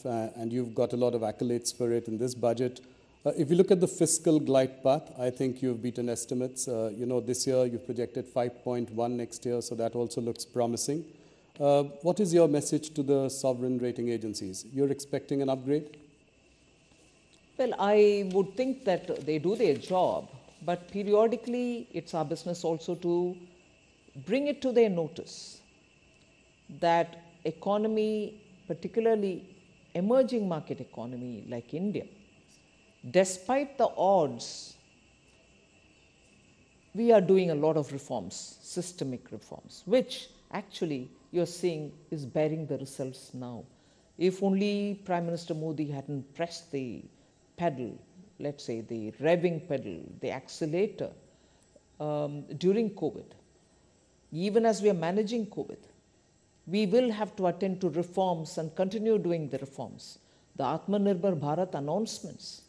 and you've got a lot of accolades for it in this budget. If you look at the fiscal glide path, I think you've beaten estimates. This year you've projected 5.1 next year, so that also looks promising. What is your message to the sovereign rating agencies? You're expecting an upgrade? Well, I would think that they do their job, but periodically it's our business also to bring it to their notice that economy, particularly emerging market economy like India, despite the odds, we are doing a lot of reforms, systemic reforms, which actually you're seeing is bearing the results now. If only Prime Minister Modi hadn't pressed the pedal, let's say the revving pedal, the accelerator during COVID, even as we are managing COVID, we will have to attend to reforms and continue doing the reforms. The Atmanirbhar Bharat announcements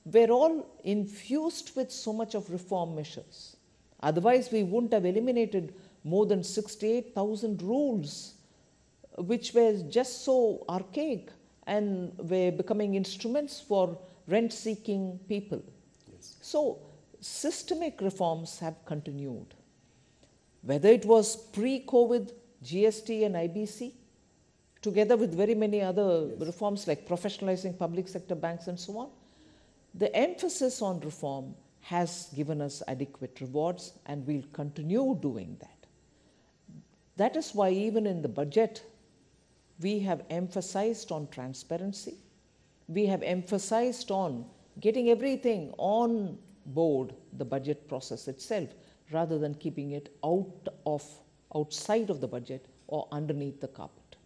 were all infused with so much of reform measures. Otherwise, we wouldn't have eliminated more than 68,000 rules, which were just so archaic and were becoming instruments for rent-seeking people. Yes. So, systemic reforms have continued. Whether it was pre-COVID, GST and IBC, together with very many other reforms like professionalizing public sector banks and so on, the emphasis on reform has given us adequate rewards, and we'll continue doing that. That is why even in the budget, we have emphasized on transparency. We have emphasized on getting everything on board the budget process itself, rather than keeping it outside of the budget or underneath the carpet.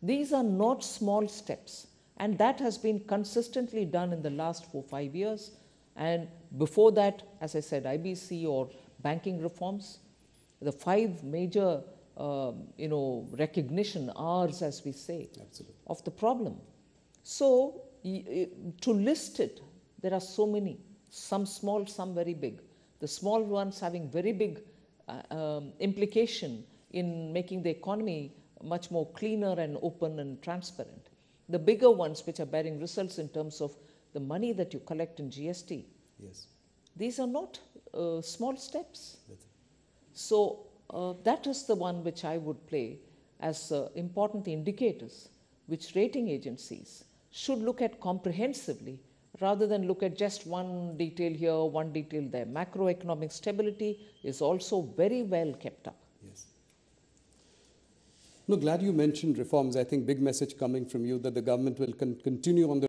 These are not small steps, and that has been consistently done in the last 4-5 years. And before that, as I said, IBC or banking reforms, the 5 major recognition R's, as we say, Absolutely. of the problem. So to list it, there are so many, some small, some very big. The small ones having very big implication in making the economy much more cleaner and open and transparent. The bigger ones which are bearing results in terms of the money that you collect in GST. Yes. These are not small steps. So that is the one which I would play as important indicators which rating agencies should look at comprehensively, rather than look at just one detail here, one detail there. Macroeconomic stability is also very well kept up. Yes. No, glad you mentioned reforms. I think big message coming from you that the government will continue on the